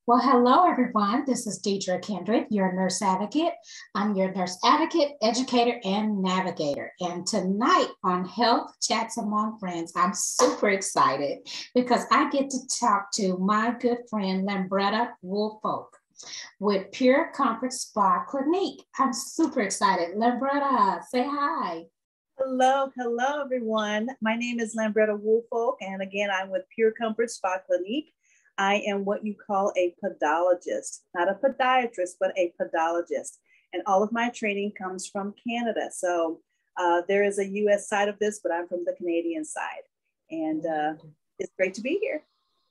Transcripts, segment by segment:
Well, hello, everyone. This is Deidre Kendrick, your nurse advocate. I'm your nurse advocate, educator, and navigator. And tonight on Health Chats Among Friends, I'm super excited because I get to talk to my good friend, Lambretta Woolfolk with Pure Comfort Spa Clinique. I'm super excited. Lambretta, say hi. Hello, everyone. My name is Lambretta Woolfolk, and again, I'm with Pure Comfort Spa Clinique. I am what you call a podologist, not a podiatrist, but a podologist. And all of my training comes from Canada. So there is a US side of this, but I'm from the Canadian side. And it's great to be here.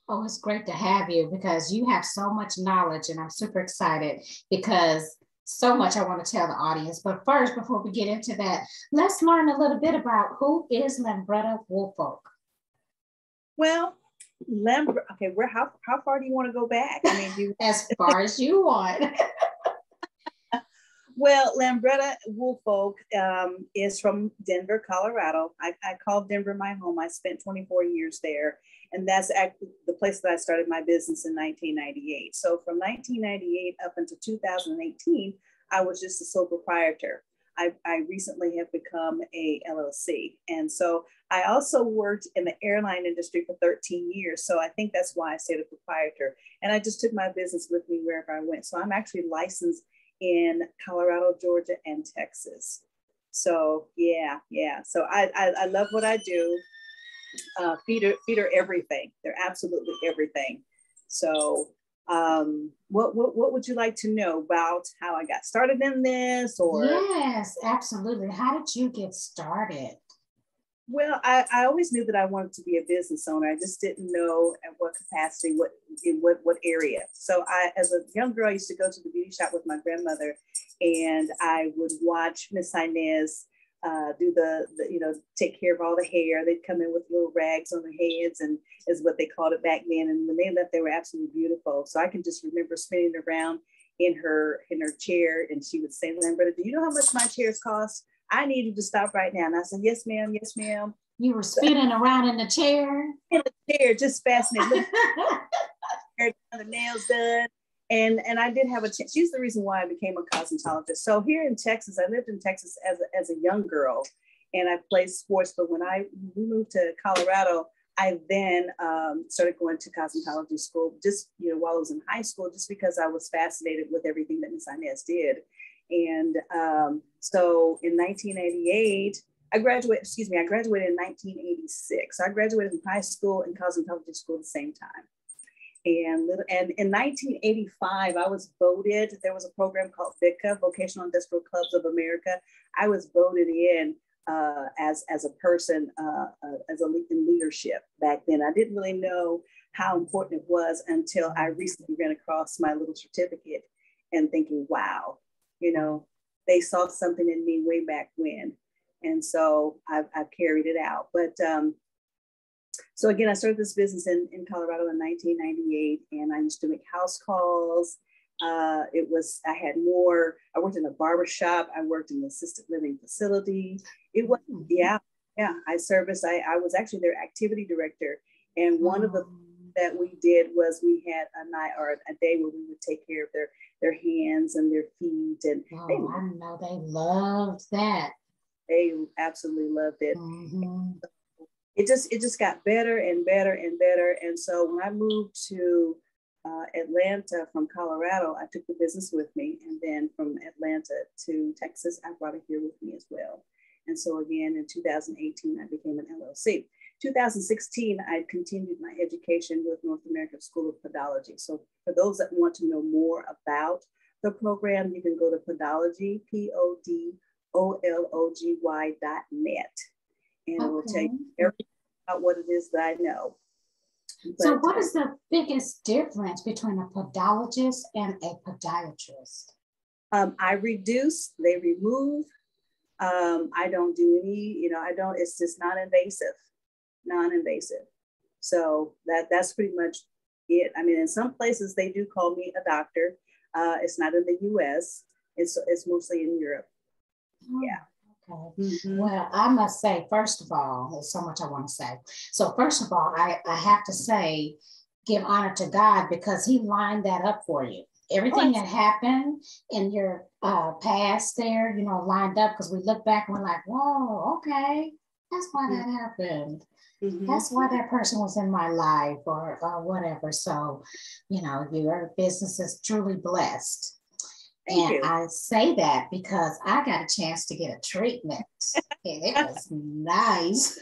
Oh, it's great to have you because you have so much knowledge, and I'm super excited because so much I want to tell the audience. But first, before we get into that, let's learn a little bit about who is Lambretta Woolfolk. Well, okay, how far do you want to go back? I mean, as far as you want. Well, Lambretta Woolfolk is from Denver, Colorado. I call Denver my home. I spent 24 years there, and that's actually the place that I started my business in 1998. So from 1998 up until 2018, I was just a sole proprietor. I recently have become a LLC. And so I also worked in the airline industry for 13 years. So I think that's why I stayed a proprietor. And I just took my business with me wherever I went. So I'm actually licensed in Colorado, Georgia, and Texas. So yeah. So I love what I do. Feed are everything. They're absolutely everything. So what would you like to know about how I got started in this? Or yes, absolutely. How did you get started? Well, I always knew that I wanted to be a business owner. I just didn't know at what capacity, what area. So as a young girl, I used to go to the beauty shop with my grandmother, and I would watch Miss Inez do take care of all the hair. They'd come in with little rags on their heads, and is what they called it back then. And when they left, they were absolutely beautiful. So I can just remember spinning around in her chair, and she would say, "Lambretta, do you know how much my chairs cost? I need you to stop right now." And I said, "Yes, ma'am. Yes, ma'am." You were spinning around in the chair? In the chair, just fascinated. The nails done. And I did have a chance. She's the reason why I became a cosmetologist. So here in Texas, I lived in Texas as a young girl, and I played sports. But when we moved to Colorado, I then started going to cosmetology school just while I was in high school, just because I was fascinated with everything that Miss Inez did. And so in 1988, I graduated in 1986. So I graduated from high school and cosmetology school at the same time. And in 1985, I was voted, there was a program called VICA, Vocational Industrial Clubs of America. I was voted in as a person, in leadership back then. I didn't really know how important it was until I recently ran across my little certificate and thinking, wow, they saw something in me way back when. And so I've carried it out. But so again, I started this business in Colorado in 1998, and I used to make house calls. I worked in a barber shop. I worked in an assisted living facility. It was, yeah. I was actually their activity director. And one of the things that we did was we had a night or a day where we would take care of their hands and their feet. And I know they loved that. They absolutely loved it. Mm-hmm. It just got better and better and better. And so when I moved to Atlanta from Colorado, I took the business with me. And then from Atlanta to Texas, I brought it here with me as well. And so again, in 2018, I became an LLC. 2016, I continued my education with North American School of Podology. So for those that want to know more about the program, you can go to podology, podology.net. And it will tell you everything about what it is that I know. So what is the biggest difference between a podologist and a podiatrist? I reduce, they remove. I don't do any, it's just non-invasive. So that's pretty much it. I mean, in some places they do call me a doctor. It's not in the US. It's mostly in Europe. Yeah. Okay. Mm-hmm. Well, I must say, first of all, there's so much I want to say. So first of all, I have to say, give honor to God because he lined that up for you. Everything that happened in your past there, you know, lined up because we look back and we're like, whoa, okay, that's why that happened. That's why that person was in my life or whatever. So, you know, your business is truly blessed. Thank and you. I say that because I got a chance to get a treatment and it was nice.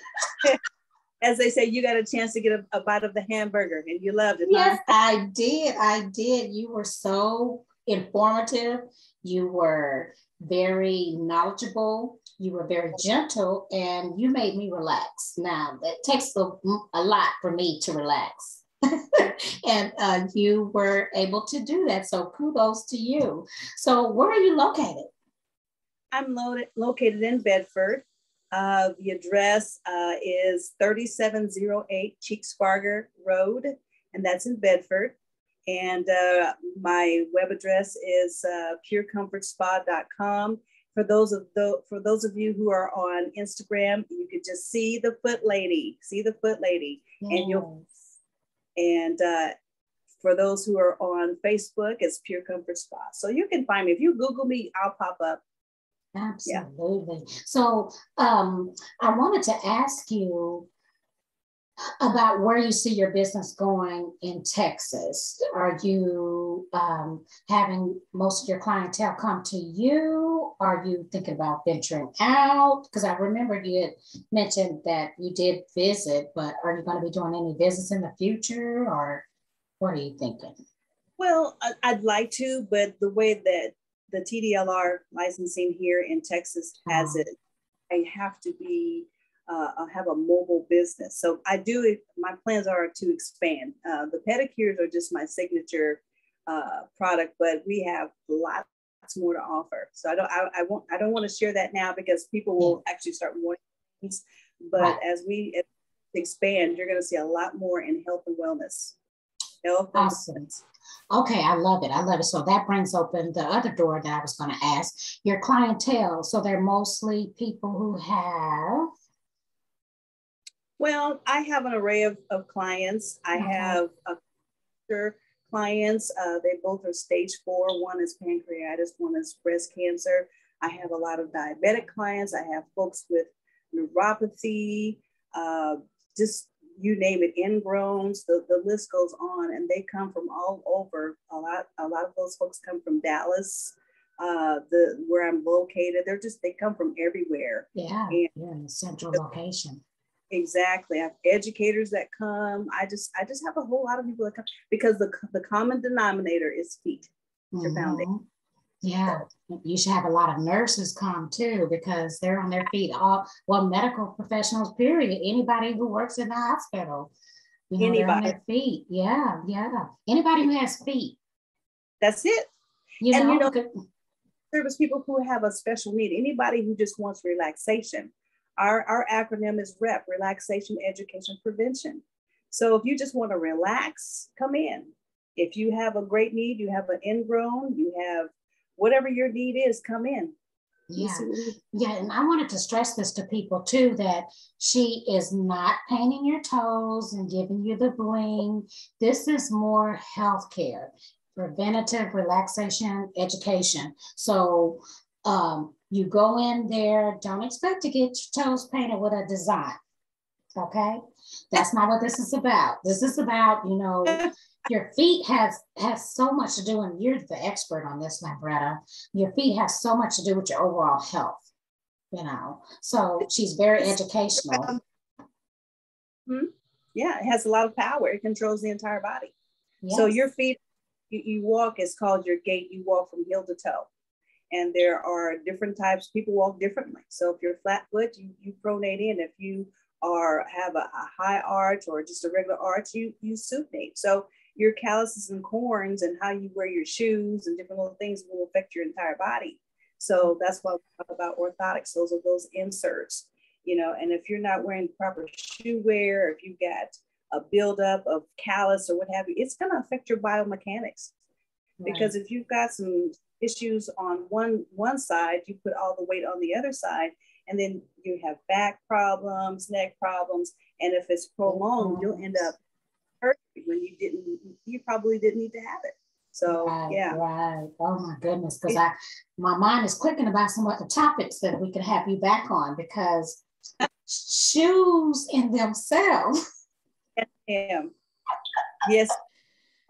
As they say, you got a chance to get a bite of the hamburger and you loved it. Yes, huh? I did. I did. You were so informative. You were very knowledgeable. You were very gentle and you made me relax. Now, it takes a lot for me to relax. And you were able to do that. So kudos to you. So where are you located? I'm located in Bedford. The address is 3708 Cheeksparger Road, and that's in Bedford. And my web address is purecomfortspa.com. For those of you who are on Instagram, you could just see the foot lady, Yes. and for those who are on Facebook, it's Pure Comfort Spa. So you can find me. If you Google me, I'll pop up. Absolutely. Yeah. So I wanted to ask you about where you see your business going in Texas. Are you having most of your clientele come to you? Are you thinking about venturing out? Because I remember you had mentioned that you did visit, but are you going to be doing any visits in the future or what are you thinking? Well, I'd like to, but the way that the TDLR licensing here in Texas has it, I have to be have a mobile business. So my plans are to expand. The pedicures are just my signature product, but we have lots more to offer. So I don't want to share that now because people will actually start wanting things. But as we expand, you're going to see a lot more in health and wellness. Awesome. Okay, I love it. I love it. So that brings open the other door that I was going to ask. Your clientele. So they're mostly people who have. Well, I have an array of clients. I have clients. They both are stage 4. One is pancreatitis, one is breast cancer. I have a lot of diabetic clients. I have folks with neuropathy, just you name it, ingrowns, the list goes on, and they come from all over. A lot of those folks come from Dallas, where I'm located. They come from everywhere. Yeah, you're in a central location. Exactly. I have educators that come. I just have a whole lot of people that come because the common denominator is feet. Your foundation. Yeah, you should have a lot of nurses come too because they're on their feet. Medical professionals, period. Anybody who works in the hospital, they're on their feet. Yeah. Anybody who has feet. That's it. Service people who have a special need. Anybody who just wants relaxation. Our acronym is R.E.P, Relaxation Education Prevention. So if you just want to relax, come in. If you have a great need, you have an ingrown, you have whatever your need is, come in. Yeah. And I wanted to stress this to people too, that she is not painting your toes and giving you the bling. This is more healthcare, preventative relaxation education. So you go in there, don't expect to get your toes painted with a design. Okay. That's not what this is about. This is about, your feet has so much to do, and you're the expert on this, Lambretta. Your feet have so much to do with your overall health, So she's very educational. Yeah, it has a lot of power. It controls the entire body. Yes. So your feet, you walk, it's called your gait. You walk from heel to toe. And there are different types. People walk differently. So if you're flat foot, you pronate in. If you have a high arch or just a regular arch, you supinate. So your calluses and corns and how you wear your shoes and different little things will affect your entire body. So that's why we talk about orthotics. Those are those inserts, and if you're not wearing proper shoe wear, if you've got a buildup of callus or what have you, it's going to affect your biomechanics. Right. Because if you've got some issues on one side, you put all the weight on the other side, and then you have back problems, neck problems, and if it's prolonged, you'll end up hurting when you probably didn't need to have it. So yeah. Right. Oh my goodness. Because my mind is clicking about some of the topics that we could have you back on, because shoes in themselves. Yes.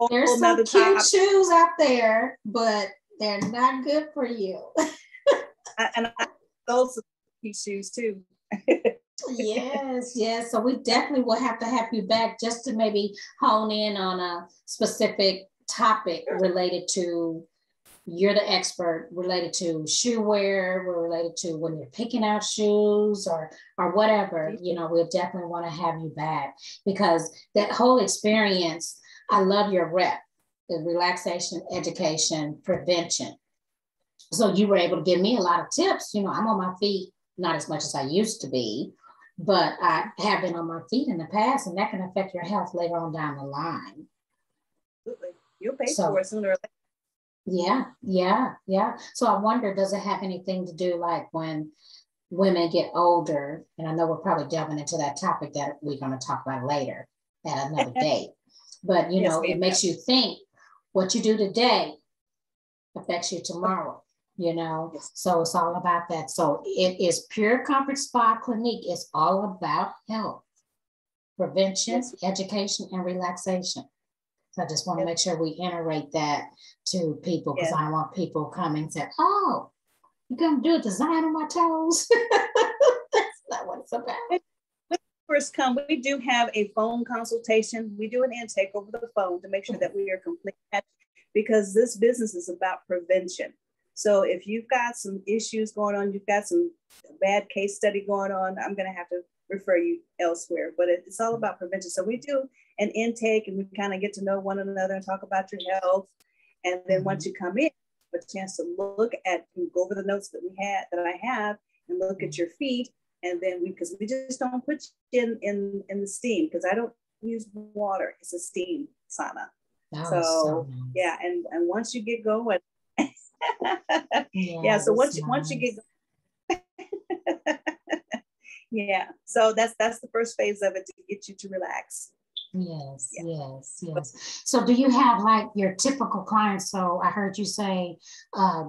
There's some cute shoes out there, but they're not good for you. And those are cute shoes too. Yes. So we definitely will have to have you back just to maybe hone in on a specific topic related to, you're the expert, related to shoe wear, related to when you're picking out shoes or whatever. We'll definitely want to have you back, because that whole experience, I love your R.E.P, the Relaxation Education Prevention. So you were able to give me a lot of tips. I'm on my feet, not as much as I used to be, but I have been on my feet in the past, and that can affect your health later on down the line. Absolutely. You'll pay for it sooner or later. Yeah. So I wonder, does it have anything to do like when women get older? And I know we're probably delving into that topic that we're going to talk about later at another date. But, it makes you think what you do today affects you tomorrow, So it's all about that. So it is Pure Comfort Spa Clinique. It's all about health, prevention, education, and relaxation. So I just want to make sure we iterate that to people, because I don't want people coming and say, oh, you're going to do a design on my toes. That's not what it's about. When you first come, we do have a phone consultation. We do an intake over the phone to make sure that we are complete, because this business is about prevention. So if you've got some issues going on, you've got some bad case study going on, I'm going to have to refer you elsewhere, but it's all about prevention. So we do an intake, and we kind of get to know one another and talk about your health. And then once you come in, a chance to look at and go over the notes that I have, and look at your feet. And then because we just don't put you in the steam, because I don't use water. It's a steam sauna. So nice. Yeah. And once you get going, so once you get going, so that's the first phase of it, to get you to relax. Yes. So do you have like your typical clients? So I heard you say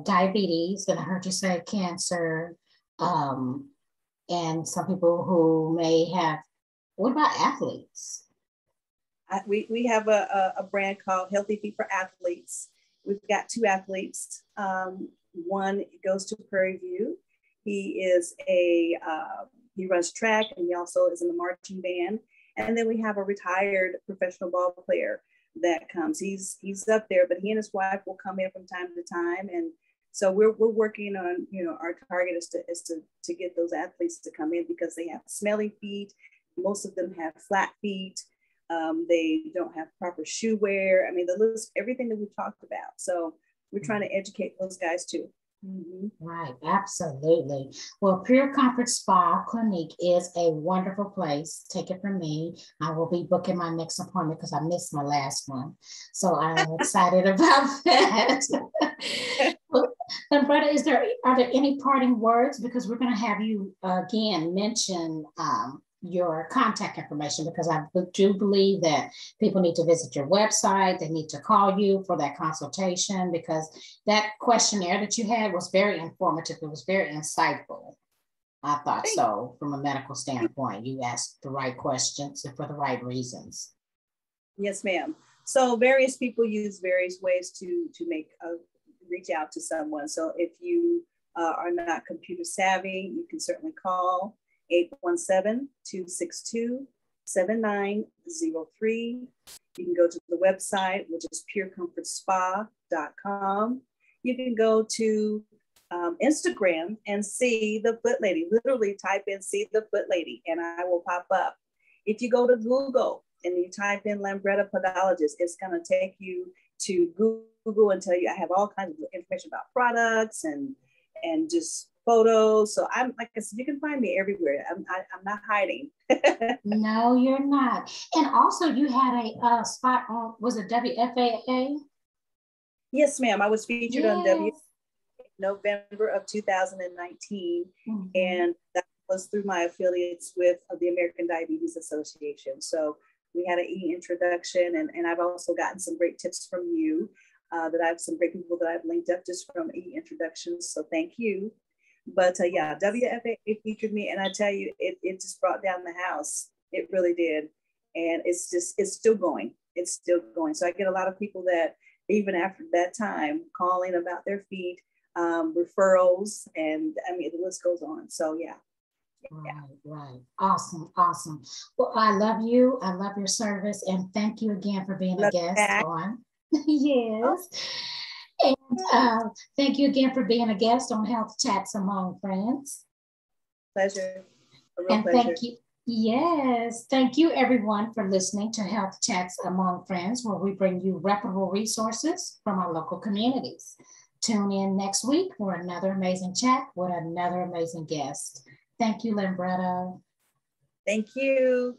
diabetes, and I heard you say cancer, and some people who may have, what about athletes? We have a brand called Healthy Feet for Athletes. We've got 2 athletes. One goes to Prairie View. He is he runs track, and he also is in the marching band. And then we have a retired professional ball player that comes. He's up there, but he and his wife will come in from time to time. And so we're working on, our target is to get those athletes to come in, because they have smelly feet. Most of them have flat feet. They don't have proper shoe wear. I mean, the list, everything that we've talked about. So we're trying to educate those guys too. Mm-hmm. Right, absolutely. Well, Pure Comfort Spa Clinique is a wonderful place. Take it from me. I will be booking my next appointment because I missed my last one. So I'm excited about that. Lambretta, are there any parting words? Because we're going to have you again mention your contact information, because I do believe that people need to visit your website. They need to call you for that consultation, because that questionnaire that you had was very informative. It was very insightful. I thought so, from a medical standpoint. You asked the right questions and for the right reasons. Yes, ma'am. So various people use various ways to reach out to someone. So if you are not computer savvy, you can certainly call 817-262-7903. You can go to the website, which is purecomfortspa.com. You can go to Instagram and see the foot lady. Literally type in "see the foot lady" and I will pop up. If you go to Google and you type in Lambretta podologist, it's going to take you to Google and tell you I have all kinds of information about products and just photos. So I'm, like I said, you can find me everywhere. I'm not hiding. No, you're not. And also you had a spot on, was it WFAA? Yes, ma'am. I was featured on WFAA November of 2019. Mm-hmm. And that was through my affiliates with the American Diabetes Association. So We had an e-introduction, and I've also gotten some great tips from you that I have some great people that I've linked up just from e-introductions. So thank you. But yeah, WFA featured me, and I tell you, it just brought down the house. It really did. And it's still going. It's still going. So I get a lot of people that even after that time calling about their feet, referrals, and I mean, the list goes on. So yeah. Right. Awesome. Well, I love you. I love your service. And thank you again for being a guest on. Yes. And thank you again for being a guest on Health Chats Among Friends. Pleasure. A real and pleasure. Thank you. Yes. Thank you, everyone, for listening to Health Chats Among Friends, where we bring you reputable resources from our local communities. Tune in next week for another amazing chat with another amazing guest. Thank you, Lambretta. Thank you.